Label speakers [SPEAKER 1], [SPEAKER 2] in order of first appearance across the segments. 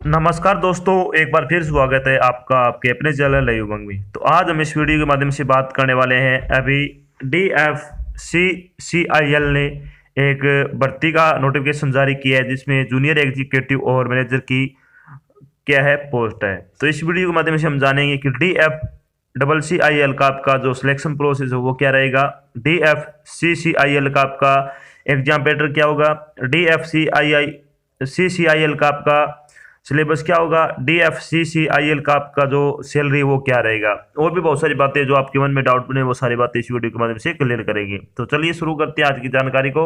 [SPEAKER 1] नमस्कार दोस्तों, एक बार फिर स्वागत है आपका आपके अपने चैनल नई उमंग में। तो आज हम इस वीडियो के माध्यम से बात करने वाले हैं। अभी DFCCIL ने एक भर्ती का नोटिफिकेशन जारी किया है जिसमें जूनियर एग्जीक्यूटिव और मैनेजर की क्या है पोस्ट है। तो इस वीडियो के माध्यम से हम जानेंगे कि DFCCIL का आपका जो सिलेक्शन प्रोसेस है वो क्या रहेगा, DFCCIL का आपका एग्जाम पैटर्न क्या होगा, DFCCIL का आपका सिलेबस क्या होगा, DFCCIL का आपका जो सैलरी वो क्या रहेगा, और भी बहुत सारी बातें जो आपके मन में डाउट बने वो सारी बातें इस वीडियो के माध्यम से क्लियर करेंगे। तो चलिए शुरू करते हैं आज की जानकारी को।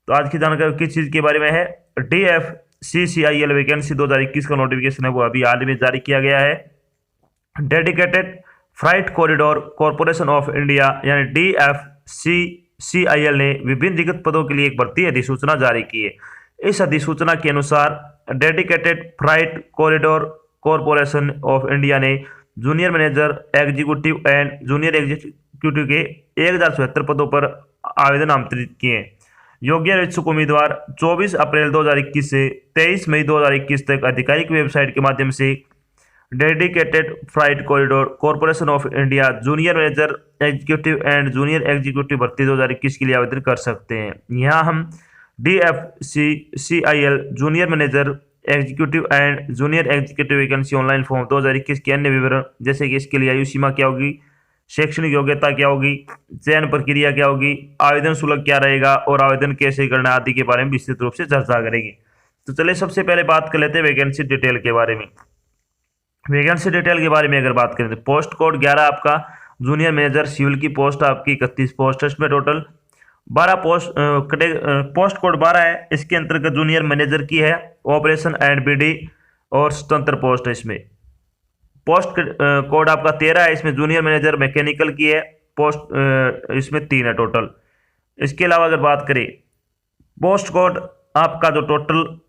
[SPEAKER 1] तो आज की जानकारी किस चीज़ के बारे में है, DFCCIL वैकेंसी 2021 का नोटिफिकेशन है वो अभी हाल ही में जारी किया गया है। Dedicated freight corridor corporation of India यानी DFCCIL ने विभिन्न रिक्त पदों के लिए एक भर्ती अधिसूचना जारी की है। इस अधिसूचना के अनुसार dedicated freight corridor corporation of India ने junior manager executive and junior executive के 1077 पदों पर आवेदन आमंत्रित किए हैं। योग्य इच्छुक उम्मीदवार 24 अप्रैल 2021 से 23 मई 2021 तक आधिकारिक वेबसाइट के माध्यम से dedicated freight corridor corporation of India junior manager executive and junior executive भर्ती 2021 के लिए आवेदन कर सकते हैं। यहाँ हम DFCCIL junior manager executive and junior executive vacancy online form 2021 के अन्य विवरण जैसे कि इसके लिए आयु सीमा क्या होगी, शैक्षणिक योग्यता क्या होगी, चयन प्रक्रिया क्या होगी, आवेदन शुल्क क्या रहेगा और आवेदन कैसे करना आदि के बारे में विस्तृत रूप से चर्चा करेंगे। तो चलिए सबसे पहले बात कर लेते हैं वैकेंसी डिटेल के बारे में। वैकेंसी डिटेल के बारे में अगर बात करें तो पोस्ट कोड 11 आपका जूनियर मैनेजर सिविल की पोस्ट आपकी 31 पोस्ट है। इसमें टोटल 12 पोस्ट कोड 12 है। इसके अंतर्गत जूनियर मैनेजर की है, ऑपरेशन एंड BD और स्वतंत्र पोस्ट है। इसमें पोस्ट कोड आपका 13 है। इसमें जूनियर मैनेजर मैकेनिकल की है, पोस्ट इसमें 3 है टोटल। इसके अलावा अगर बात करें पोस्ट कोड आपका जो टोटल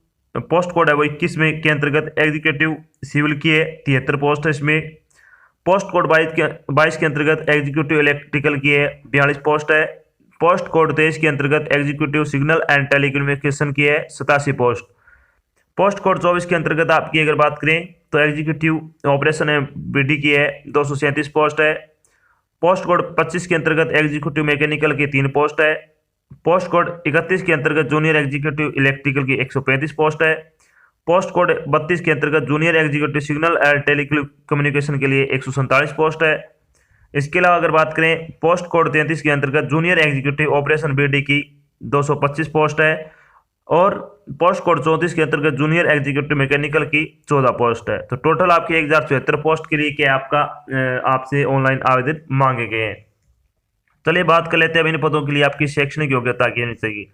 [SPEAKER 1] पोस्ट कोड है वो 21 में के अंतर्गत एग्जीक्यूटिव सिविल की है, 73 पोस्ट है। इसमें पोस्ट कोड 22 के अंतर्गत एग्जीक्यूटिव इलेक्ट्रिकल की है, 42 पोस्ट है। पोस्ट कोड 23 के अंतर्गत एग्जीक्यूटिव सिग्नल एंड टेलीकम्युनिकेशन की है, 87 पोस्ट। पोस्ट कोड 24 के अंतर्गत आपकी अगर बात करें तो एग्जीक्यूटिव ऑपरेशन एंड BD की है, 237 पोस्ट है। पोस्ट कोड 25 के अंतर्गत एग्जीक्यूटिव मैकेनिकल की 3 पोस्ट है। पोस्ट कोड 31 के अंतर्गत जूनियर एग्जीक्यूटिव इलेक्ट्रिकल की 135 पोस्ट है। पोस्ट कोड 32 के अंतर्गत junior executive signal and telecommunication के लिए 147 पोस्ट है। इसके अलावा अगर बात करें पोस्ट कोड 33 के अंतर्गत जूनियर एग्जीक्यूटिव ऑपरेशन BD की 225 पोस्ट है और पोस्ट कोड 34 के अंतर्गत जूनियर एग्जीक्यूटिव मैकेनिकल की 14 पोस्ट है। तो टोटल आपकी 1074 पोस्ट के लिए क्या आपका आपसे ऑनलाइन आवेदन मांगे गए हैं। चलिए बात कर लेते हैं इन पदों के लिए आपकी शैक्षणिक योग्यता क्या होनी चाहिए।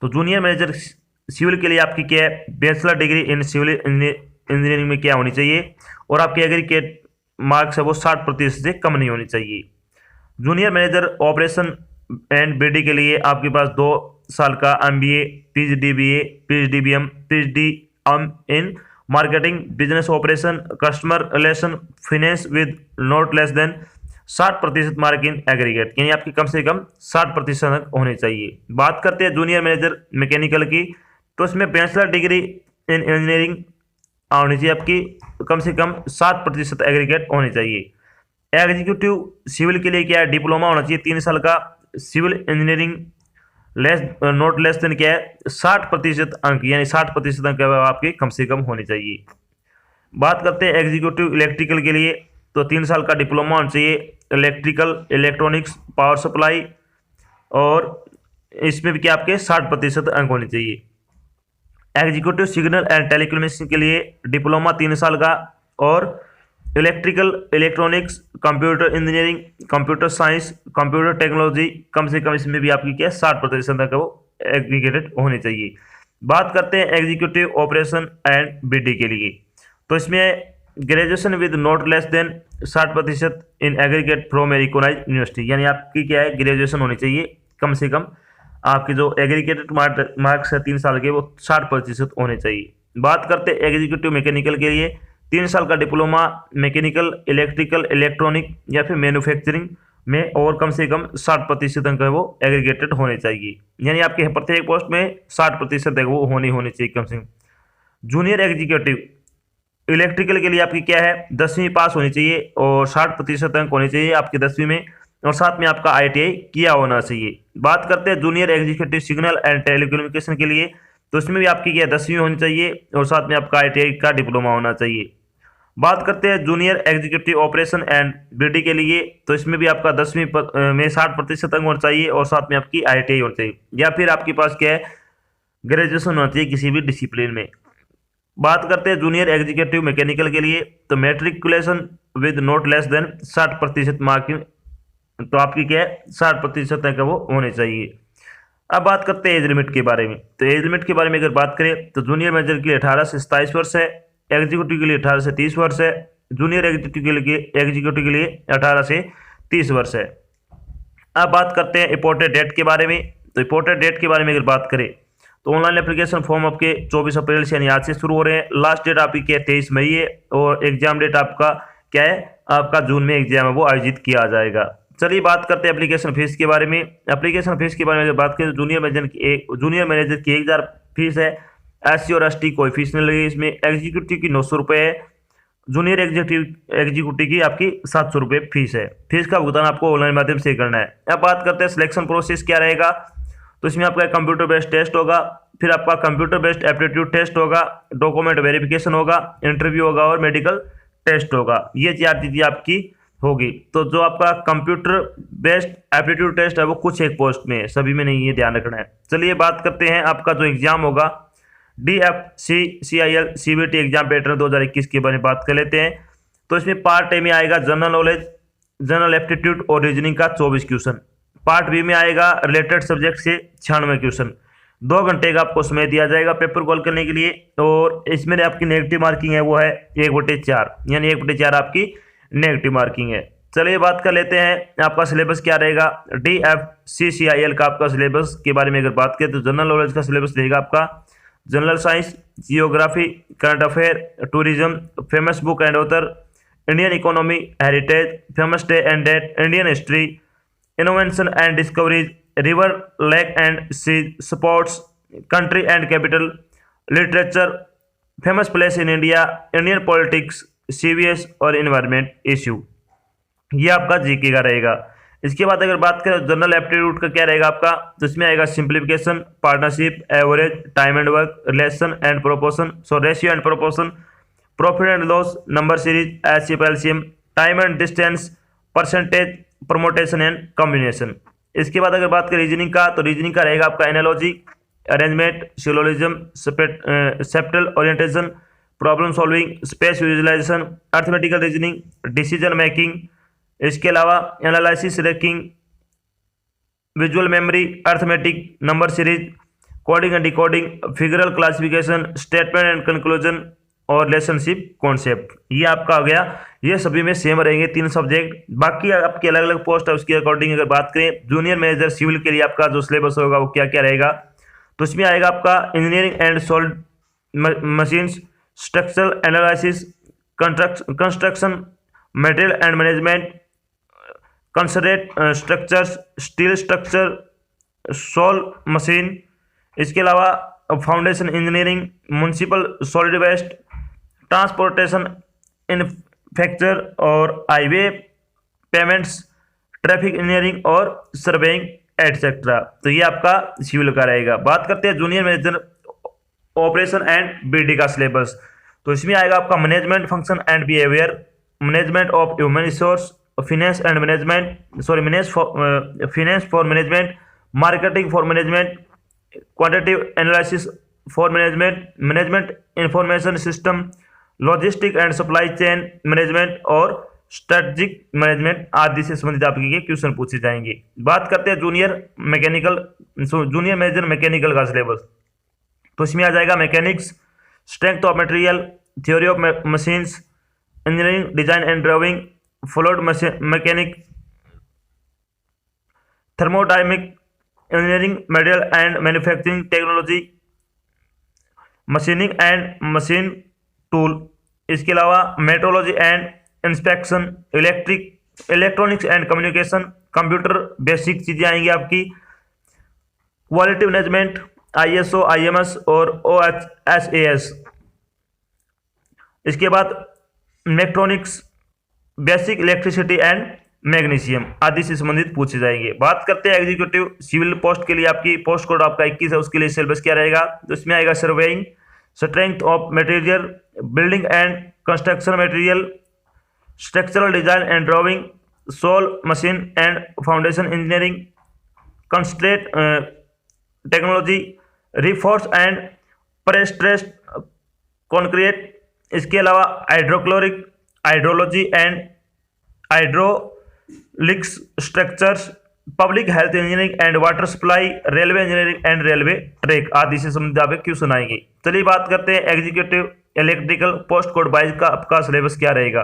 [SPEAKER 1] तो जूनियर मैनेजर सिविल के लिए आपकी क्या है, bachelor degree in civil engineering में क्या होनी चाहिए और आपकी एग्रीगेट मार्क्स है वो 60% से कम नहीं होनी चाहिए। Junior manager operation and BD के लिए आपके पास 2 साल का MBA, PhD BA, PhD BM, PhD in marketing, business operation, customer relation, finance with not less than 60% mark in aggregate, यानी आपकी कम से कम 60% होने चाहिए। बात करते हैं जूनियर मैनेजर मैकेनिकल की, तो इसमें बैचलर डिग्री इन इंजीनियरिंग होनी चाहिए, आपकी कम से कम 60% एग्रीगेट होनी चाहिए। एग्जीक्यूटिव सिविल के लिए क्या है, डिप्लोमा होना चाहिए 3 साल का, civil engineering not less than क्या है 60% अंक, यानी 60% अंक आपके कम से कम होने चाहिए। बात करते हैं एग्जीक्यूटिव इलेक्ट्रिकल के लिए, तो 3 साल का डिप्लोमा होना चाहिए, इलेक्ट्रिकल, इलेक्ट्रॉनिक्स, पावर सप्लाई, और इसमें भी क्या आपके 60% अंक होने चाहिए। एग्जीक्यूटिव सिग्नल एंड टेलीकम्युनिकेशन के लिए डिप्लोमा 3 साल का और electrical, electronics, computer engineering, computer science, computer technology, कम से कम इसमें भी आपकी क्या 60% तक वो एग्रीगेटेड होने चाहिए। बात करते हैं एग्जीक्यूटिव ऑपरेशन एंड BD के लिए, तो इसमें graduation with not less than 60% in aggregate from a recognised university, यानी आपकी क्या है ग्रेजुएशन होनी चाहिए कम से कम, आपके जो एग्रीगेटेड मार्क्स है 3 साल के वो 60% होने चाहिए। बात करते हैं एग्जीक्यूटिव मैकेनिकल के लिए, 3 साल का डिप्लोमा मैकेनिकल, इलेक्ट्रिकल, इलेक्ट्रॉनिक या फिर मैन्युफैक्चरिंग में और कम से कम 60% अंक है वो एग्रीगेटेड होने चाहिए, यानी आपके प्रत्येक पोस्ट में 60% तक वो होनी चाहिए कम से कम। जूनियर एग्जीक्यूटिव इलेक्ट्रिकल के लिए आपकी क्या है, 10वीं पास होनी चाहिए और 60% अंक होने चाहिए आपके 10वीं में, और साथ में आपका ITI किया होना चाहिए। बात करते हैं junior executive signal and telecommunication के लिए, तो इसमें भी आपकी क्या 10वीं होनी चाहिए और साथ में आपका ITI का डिप्लोमा होना चाहिए। बात करते हैं junior executive operation and BD के लिए, तो इसमें भी आपका 10वीं में 60% अंक होना चाहिए और साथ में आपकी ITI होनी चाहिए, या फिर आपके पास क्या है, ग्रेजुएशन होना चाहिए किसी भी डिसिप्लिन में। बात करते हैं जूनियर एग्जीक्यूटिव मैकेनिकल के लिए, तो matriculation with not less than 60% marking, तो आपकी क्या है 60% तक वो होने चाहिए। अब बात करते हैं एज लिमिट के बारे में, तो एज लिमिट के बारे में अगर बात करें तो जूनियर मैनेजर के लिए 18 से 27 वर्ष है, एग्जीक्यूटिव के लिए 18 से 30 वर्ष है, जूनियर एग्जीक्यूटिव के लिए 18 से 30 वर्ष है। अब बात करते हैं इम्पोर्टेंट डेट के बारे में, तो इम्पोर्टेंट डेट के बारे में अगर बात करें तो ऑनलाइन एप्लीकेशन फॉर्म आपके 24 अप्रैल से यानी आज से शुरू हो रहे हैं। लास्ट डेट आपकी क्या 23 मई है और एग्जाम डेट आपका क्या है, आपका जून में एग्जाम है वो आयोजित किया जाएगा। चलिए बात करते हैं एप्लीकेशन फीस के बारे में। एप्लीकेशन फीस के बारे में अगर बात करें तो जूनियर मैनेजर की 1000 फीस है, SC और ST कोई फीस नहीं लगी इसमें। एग्जीक्यूटिव की 900 रुपये है, जूनियर एग्जीक्यूटिव की आपकी 700 रुपये फीस है। फीस का भुगतान आपको ऑनलाइन माध्यम से करना है। अब बात करते हैं सिलेक्शन प्रोसेस क्या रहेगा, तो इसमें आपका कंप्यूटर बेस्ड टेस्ट होगा, फिर आपका कंप्यूटर बेस्ड एप्टीट्यूड टेस्ट होगा, डॉक्यूमेंट वेरिफिकेशन होगा, इंटरव्यू होगा और मेडिकल टेस्ट होगा। ये 4 चीजें आपकी होगी। तो जो आपका कंप्यूटर बेस्ड एप्टीट्यूड टेस्ट है वो कुछ एक पोस्ट में है, सभी में नहीं, ये ध्यान रखना है। चलिए बात करते हैं आपका जो एग्जाम होगा DFCCIL CBT एग्जाम पैटर्न 2021 के बारे में बात कर लेते हैं। तो इसमें पार्ट ए में आएगा जनरल नॉलेज, जनरल एप्टीट्यूड और रीजनिंग का 24 क्वेश्चन। पार्ट बी में आएगा रिलेटेड सब्जेक्ट से 96 क्वेश्चन। 2 घंटे का आपको समय दिया जाएगा पेपर कॉल करने के लिए, और इसमें आपकी नेगेटिव मार्किंग है वो है 1/4, यानी 1/4 आपकी नेगेटिव मार्किंग है। चलिए बात कर लेते हैं आपका सिलेबस क्या रहेगा। DFCCIL का आपका सिलेबस के बारे में अगर बात करें तो जनरल नॉलेज का सिलेबस रहेगा आपका general science, geography, current affair, tourism, famous book and author, Indian economy, heritage, famous day and date, Indian history, innovation and discoveries, river, lake and sea, sports, country and capital, literature, famous place in India, Indian politics, CVS और environment issue. ये आपका GK का रहेगा। इसके बाद अगर बात करें जनरल एप्टीट्यूड का क्या रहेगा आपका, तो इसमें आएगा simplification, partnership, average, time and work, relation and proportion, ratio and proportion, profit and loss, number series, HCF LCM, time and distance, percentage, permutation and combination. इसके बाद अगर बात करें रीजनिंग का, तो रीजनिंग का रहेगा आपका analogy, arrangement, syllogism, spatial orientation, problem solving, space visualisation, arithmetical reasoning, decision making. इसके अलावा analysis, ranking, visual memory, arithmetic, number series, coding and decoding, figural classification, statement and conclusion और रिलेशनशिप कॉन्सेप्ट। ये आपका हो गया। ये सभी में सेम रहेंगे 3 सब्जेक्ट। बाकी आपकी अलग अलग पोस्ट है उसके अकॉर्डिंग अगर बात करें, जूनियर मैनेजर सिविल के लिए आपका जो सिलेबस होगा वो क्या क्या रहेगा, तो इसमें आएगा आपका engineering and solid machines, structural analysis, construction, material and management, concrete structures, steel structure, soil machine. इसके अलावा foundation engineering, municipal solid waste, transportation infrastructure और हाईवे, पेमेंट्स, ट्रैफिक इंजीनियरिंग और सर्वेइंग एटसेट्रा। तो ये आपका सिविल का रहेगा। बात करते हैं junior manager operation and BD का सिलेबस, तो इसमें आएगा आपका management function and behaviour, management of human resource, finance and management, finance for management, marketing for management, quantitative analysis for management, management information system, logistic and supply chain management और strategic management आदि से संबंधित आपके question पूछे जाएंगे। बात करते हैं जूनियर मैनेजर मैकेनिकल का सिलेबस, तो इसमें आ जाएगा mechanics, strength of material, theory of machines, engineering design and driving, fluid mechanic, thermodynamic, engineering material and manufacturing technology, machining and machine tool. इसके अलावा metrology and inspection, electronics and communication, computer basic चीजें आएंगी आपकी, quality management, ISO IMS और OHSAS, इसके बाद electronics, basic electricity and magnesium आदि से संबंधित पूछे जाएंगे। बात करते हैं एग्जीक्यूटिव सिविल पोस्ट के लिए, आपकी पोस्ट कोड आपका 21 है, उसके लिए सिलेबस क्या रहेगा? तो इसमें आएगा surveying, strength of material, building and construction material, structural design and drawing, soil machine and foundation engineering, concrete technology, reinforce and prestressed concrete. इसके अलावा hydrochloric, hydrology and hydraulics structures, public health engineering and water supply, railway engineering and railway track आदि से संबंधित आपके question आएंगे। चलिए बात करते हैं एग्जीक्यूटिव इलेक्ट्रिकल पोस्ट कोड 22 का आपका सिलेबस क्या रहेगा।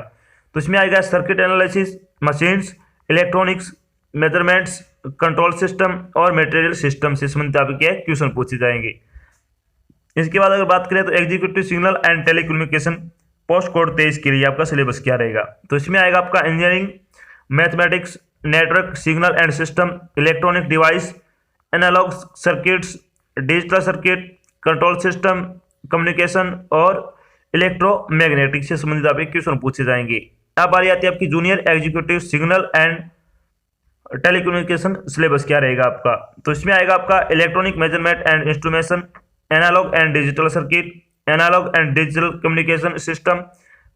[SPEAKER 1] तो इसमें आएगा circuit analysis, machines, electronics, measurements, control system और मटेरियल सिस्टम से संबंधित आपके क्वेश्चन पूछे जाएंगे। इसके बाद अगर बात करें तो executive signal and telecommunication post code 23 के लिए आपका सिलेबस क्या रहेगा। तो इसमें आएगा आपका engineering, mathematics, network, signal and system, electronic device, analog circuits, digital circuit, control system, communication और इलेक्ट्रोमैग्नेटिक से संबंधित आपके क्वेश्चन पूछे जाएंगे। अब बारी आती है आपकी junior executive signal and telecommunication syllabus क्या रहेगा आपका। तो इसमें आएगा आपका electronic measurement and instrumentation, analogue and digital circuit, analogue and digital communication system,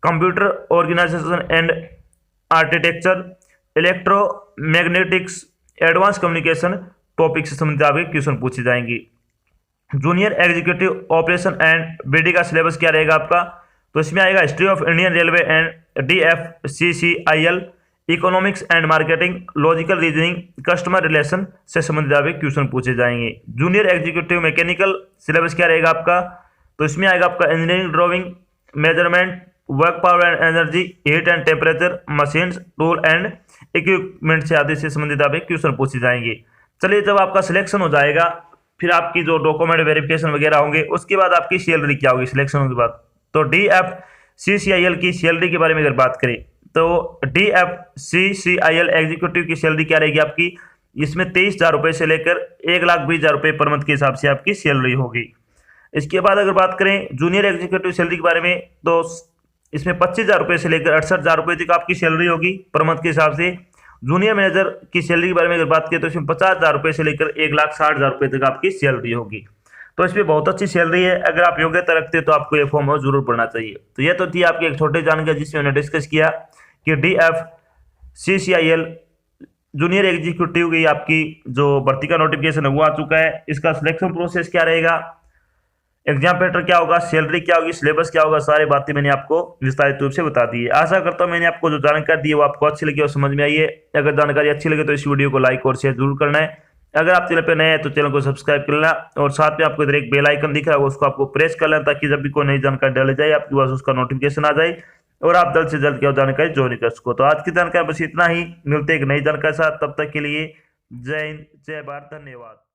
[SPEAKER 1] computer organisation and architecture, electromagnetics, advance communication topic से संबंधित आपके क्वेश्चन पूछे जाएंगे। Junior executive operation and BD का सिलेबस क्या रहेगा आपका। तो इसमें आएगा history of Indian railway and DFCCIL, economics and marketing, logical reasoning, customer relation से संबंधित आपके क्वेश्चन पूछे जाएंगे। जूनियर एग्जीक्यूटिव मैकेनिकल सिलेबस क्या रहेगा आपका। तो इसमें आएगा आपका engineering, drawing, measurement, work power and energy, heat and temperature, machines, tool and equipment से आदि से संबंधित आपके क्वेश्चन पूछे जाएंगे। चलिए जब आपका सिलेक्शन हो जाएगा, फिर आपकी जो डॉक्यूमेंट वेरिफिकेशन वगैरह होंगे, उसके बाद आपकी सैलरी क्या होगी सिलेक्शन के बाद। तो DFCCIL की सैलरी के बारे में अगर बात करें तो DFCCIL एग्जीक्यूटिव की सैलरी क्या रहेगी आपकी। इसमें 23,000 रुपये से लेकर 1,20,000 रुपये पर मंथ के हिसाब से आपकी सैलरी होगी। इसके बाद अगर बात करें जूनियर एग्जीक्यूटिव सैलरी के बारे में तो इसमें 25,000 रुपये से लेकर 68,000 रुपये तक आपकी सैलरी होगी पर मंथ के हिसाब से। जूनियर मैनेजर की सैलरी के बारे में अगर बात करें तो इसमें 50,000 रुपये से लेकर 1,60,000 रुपये तक आपकी सैलरी होगी। तो इसमें बहुत अच्छी सैलरी है। अगर आप योग्यता रखते हैं तो आपको ये फॉर्म जरूर भरना चाहिए। तो ये तो थी आपकी एक छोटी जानकारी जिसमें हमने डिस्कस किया कि DFCCIL जूनियर एग्जीक्यूटिव की आपकी जो भर्ती का नोटिफिकेशन है वो आ चुका है। इसका सिलेक्शन प्रोसेस क्या रहेगा, एग्जाम पैटर्न क्या होगा, सैलरी क्या होगी, सिलेबस क्या होगा, सारी बातें मैंने आपको विस्तारित रूप से बता दी है। आशा करता हूं मैंने आपको जो जानकारी दी है वो आपको अच्छी लगी और समझ में आई है। अगर जानकारी अच्छी लगे तो इस वीडियो को लाइक और शेयर जरूर करना है। अगर आप चैनल पर नए हैं तो चैनल को सब्सक्राइब कर लेना और साथ में आपको इधर एक बेल आइकन दिख रहा है उसको आपको प्रेस कर लेना ताकि जब भी कोई नई जानकारी डाली जाए आपके पास उसका नोटिफिकेशन आ जाए और आप जल्द से जल्द क्या जानकारी ज्वाइन कर सको। तो आज की जानकारी बस इतना ही, मिलते एक नई जानकारी के साथ, तब तक के लिए जय हिंद, जय भारत, धन्यवाद।